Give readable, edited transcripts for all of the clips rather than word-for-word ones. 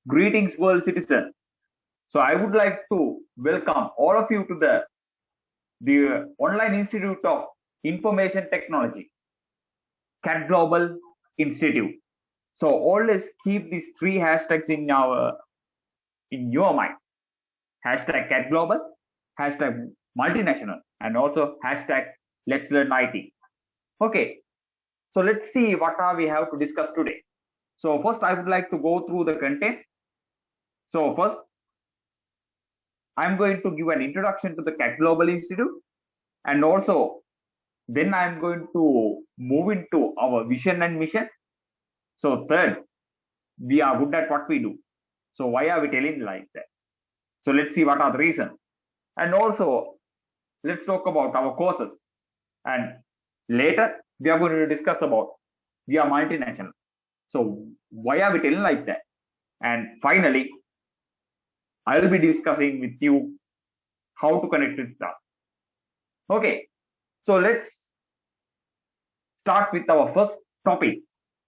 Greetings, world citizen. So I would like to welcome all of you to the Online Institute of Information Technology, CAT Global Institute. So always keep these three hashtags in your mind. Hashtag CAT Global, hashtag multinational, and also hashtag Let's Learn IT. Okay, so let's see what we have to discuss today. So first, I would like to go through the content. So first, I'm going to give an introduction to the CAT Global Institute, and also then I'm going to move into our vision and mission. So third, we are good at what we do. So why are we telling like that? So let's see what are the reasons. And also, let's talk about our courses. And later, we are going to discuss about we are multinational. So why are we telling like that? And finally, I will be discussing with you how to connect with us. Okay, so let's start with our first topic,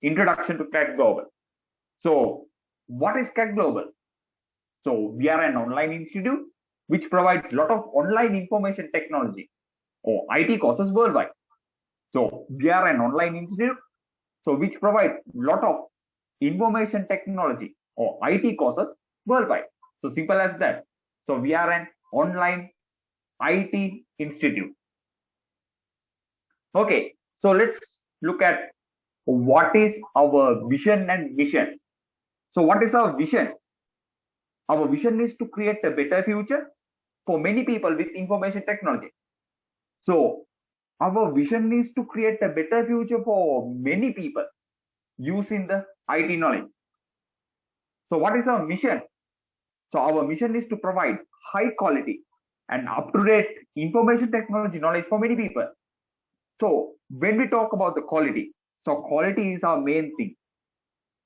introduction to CAT Global. So what is CAT Global? So we are an online institute which provides a lot of online information technology or IT courses worldwide. So we are an online institute so which provides a lot of information technology or IT courses worldwide. So simple as that. So we are an online IT institute. Okay, so let's look at what is our vision and mission. So what is our vision? Our vision is to create a better future for many people with information technology. So our vision is to create a better future for many people using the IT knowledge. So what is our mission? So our mission is to provide high quality and up-to-date information technology knowledge for many people. So when we talk about the quality, so quality is our main thing.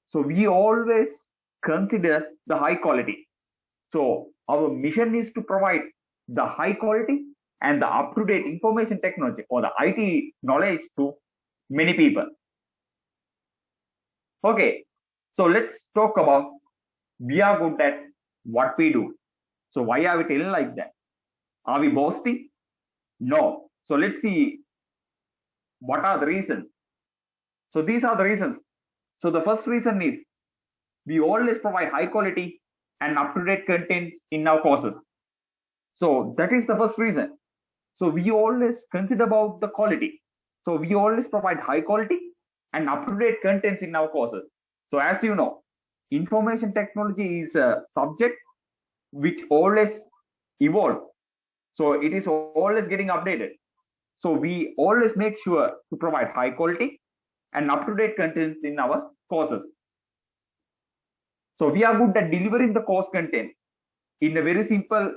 So we always consider the high quality. So our mission is to provide the high quality and the up-to-date information technology or the IT knowledge to many people. Okay, so let's talk about we are good at what we do. So why are we telling like that? Are we boasting? No. So let's see what are the reasons. So these are the reasons. So the first reason is we always provide high quality and up-to-date contents in our courses. So that is the first reason. So we always consider about the quality. So we always provide high quality and up-to-date contents in our courses. So as you know, information technology is a subject which always evolves. So it is always getting updated. So we always make sure to provide high quality and up-to-date contents in our courses. So we are good at delivering the course content in a very simple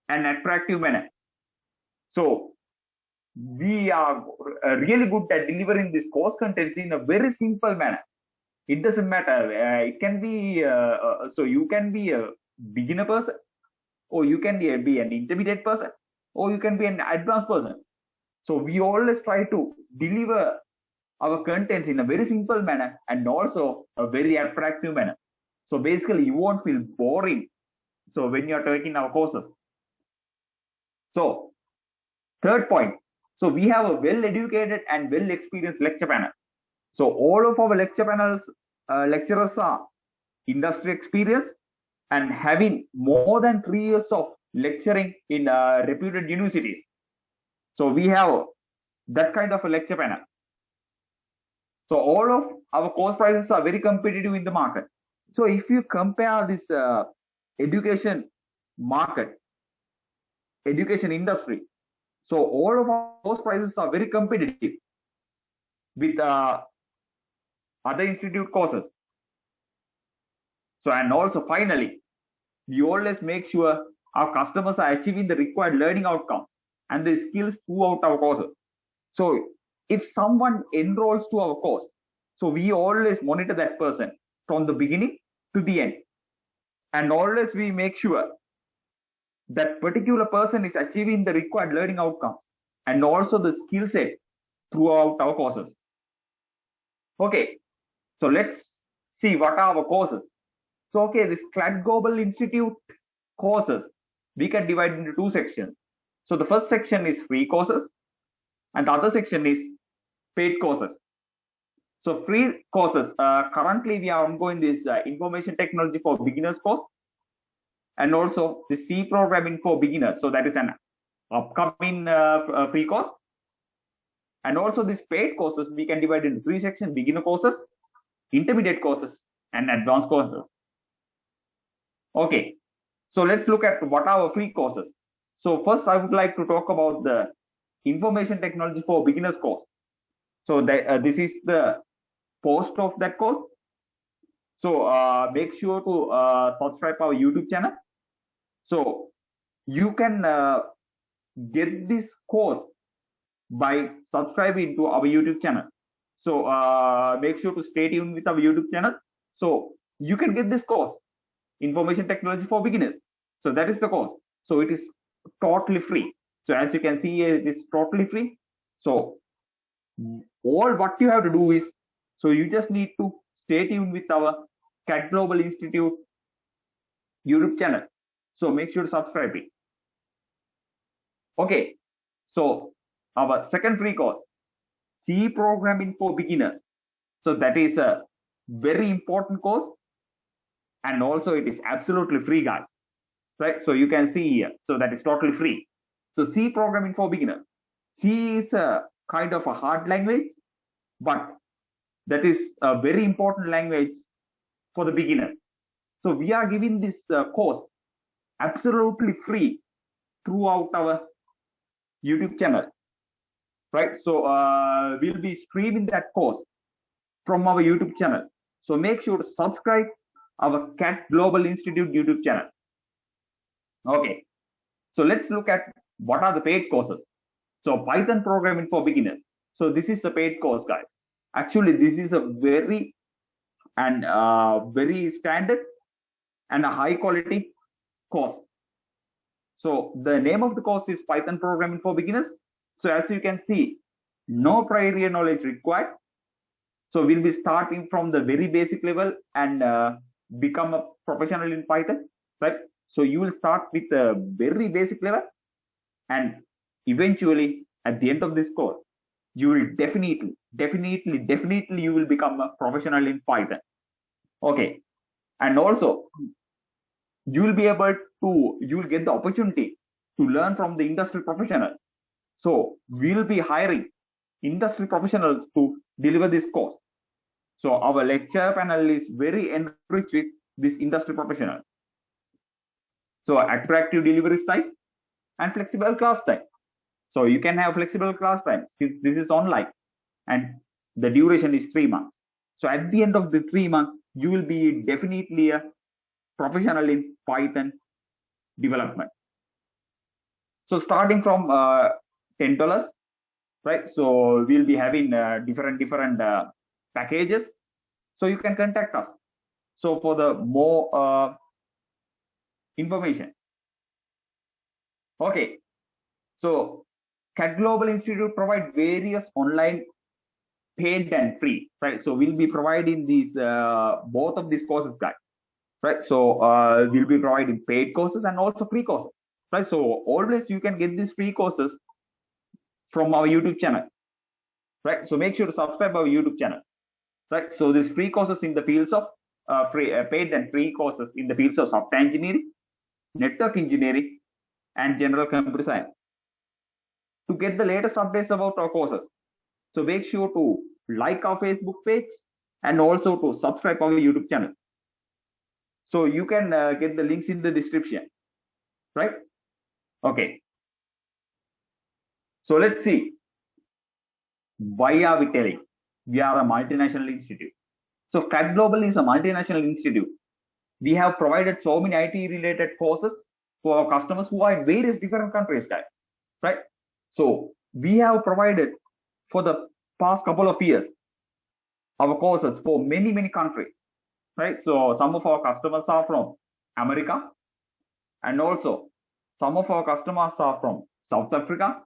and attractive manner. So we are really good at delivering this course contents in a very simple manner. It doesn't matter. It can be so you can be a beginner person, or you can be an intermediate person, or you can be an advanced person. So we always try to deliver our contents in a very simple manner and also a very attractive manner. So basically, you won't feel boring. So when you are taking our courses. So third point. So we have a well-educated and well-experienced lecture panel. So all of our lecture panels, lecturers are industry experience and having more than 3 years of lecturing in reputed universities. So we have that kind of a lecture panel. So all of our course prices are very competitive in the market. So if you compare this education market, education industry, so all of our course prices are very competitive with other institute courses. So and also finally, we always make sure our customers are achieving the required learning outcomes and the skills throughout our courses. So if someone enrolls to our course, so we always monitor that person from the beginning to the end. And always we make sure that particular person is achieving the required learning outcomes and also the skill set throughout our courses. Okay, so let's see what are our courses. So, okay, this CLAT Global Institute courses, we can divide into two sections. So the first section is free courses and the other section is paid courses. So free courses, currently we are ongoing this information technology for beginners course and also the C programming for beginners. So that is an upcoming free course. And also these paid courses, we can divide into three sections: beginner courses, intermediate courses, and advanced courses. Okay, so let's look at what are our free courses. So first I would like to talk about the information technology for beginners course. So this is the post of that course. So make sure to subscribe our YouTube channel. So you can get this course by subscribing to our YouTube channel. So make sure to stay tuned with our YouTube channel. So you can get this course, information technology for beginners. So that is the course. So it is totally free. So as you can see, it is totally free. So all what you have to do is, so you just need to stay tuned with our CAT Global Institute YouTube channel. So make sure to subscribe it. Okay, so our second free course, C programming for beginners. So that is a very important course, and also it is absolutely free, guys. Right? So you can see here. So that is totally free. So C programming for beginners. C is a kind of a hard language, but that is a very important language for the beginner. So we are giving this course absolutely free throughout our YouTube channel, right? So we'll be streaming that course from our YouTube channel. So make sure to subscribe our CAT Global Institute YouTube channel. Okay, so let's look at what are the paid courses. So Python programming for beginners. So this is the paid course, guys. Actually, this is a very standard and a high quality course. So the name of the course is Python programming for beginners. So as you can see, no prior knowledge required. So we'll be starting from the very basic level and become a professional in Python, right? So you will start with the very basic level, and eventually at the end of this course, you will definitely you will become a professional in Python. Okay, and also you will get the opportunity to learn from the industry professionals. So we'll be hiring industry professionals to deliver this course. So our lecture panel is very enriched with this industry professional. So attractive delivery time and flexible class time. So you can have flexible class time since this is online and the duration is 3 months. So at the end of the 3 months, you will be definitely a professional in Python development. So starting from $10, right? So we'll be having different packages. So you can contact us. So for the more information. Okay. So CAT Global Institute provide various online paid and free, right? So we'll be providing these both of these courses, guys, right? So we'll be providing paid courses and also free courses, right? So always you can get these free courses from our YouTube channel, right? So make sure to subscribe our YouTube channel, right? So these free courses in the fields of paid and free courses in the fields of software engineering, network engineering, and general computer science. To get the latest updates about our courses, so make sure to like our Facebook page and also to subscribe our YouTube channel. So you can get the links in the description, right? Okay. So let's see. Why are we telling? We are a multinational institute. So CAT Global is a multinational institute. We have provided so many IT related courses for our customers who are in various different countries, guys, right? So we have provided for the past couple of years our courses for many countries, right? So some of our customers are from America, and also some of our customers are from South Africa,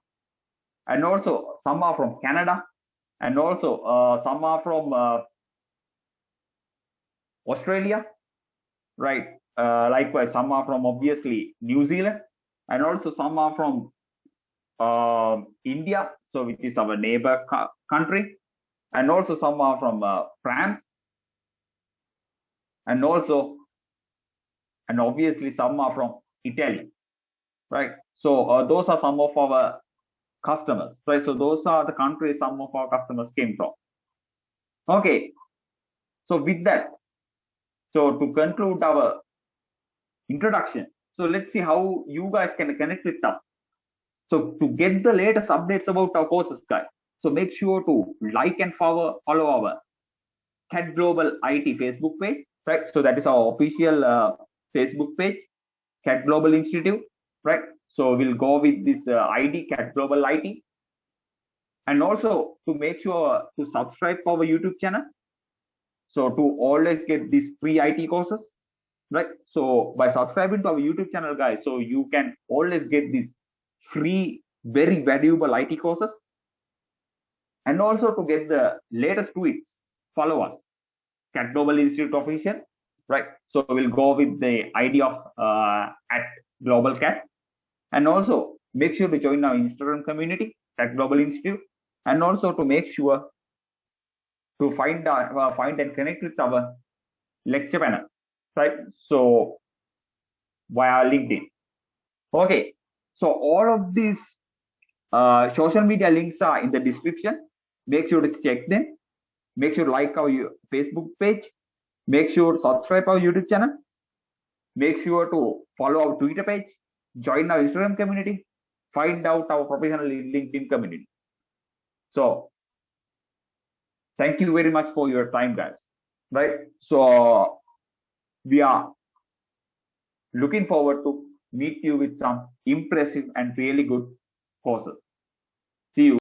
and also some are from Canada, and also, some are from Australia, right? Likewise, some are from obviously New Zealand, and also some are from India, so which is our neighbor country, and also some are from France, and also and obviously some are from Italy, right? So those are some of our customers, right? So those are the countries some of our customers came from. Okay, so with that, so to conclude our introduction, so let's see how you guys can connect with us. So to get the latest updates about our courses, guys, so make sure to like and follow our CAT Global IT Facebook page, right? So that is our official Facebook page, CAT Global Institute, right? So we'll go with this ID, CAT Global IT. And also to make sure to subscribe to our YouTube channel. So to always get these free IT courses, right? So by subscribing to our YouTube channel, guys, so you can always get these free, very valuable IT courses. And also to get the latest tweets, follow us, CAT Global Institute Official, right? So we'll go with the ID of at Global CAT. And also make sure to join our Instagram community at Global Institute. And also to make sure to find and connect with our lecture panel, right? So via LinkedIn. Okay, so all of these social media links are in the description. Make sure to check them. Make sure to like our Facebook page. Make sure to subscribe our YouTube channel. Make sure to follow our Twitter page. Join our Instagram community. Find out our professional LinkedIn community. So thank you very much for your time, guys. Right. So we are looking forward to meet you with some impressive and really good courses. See you.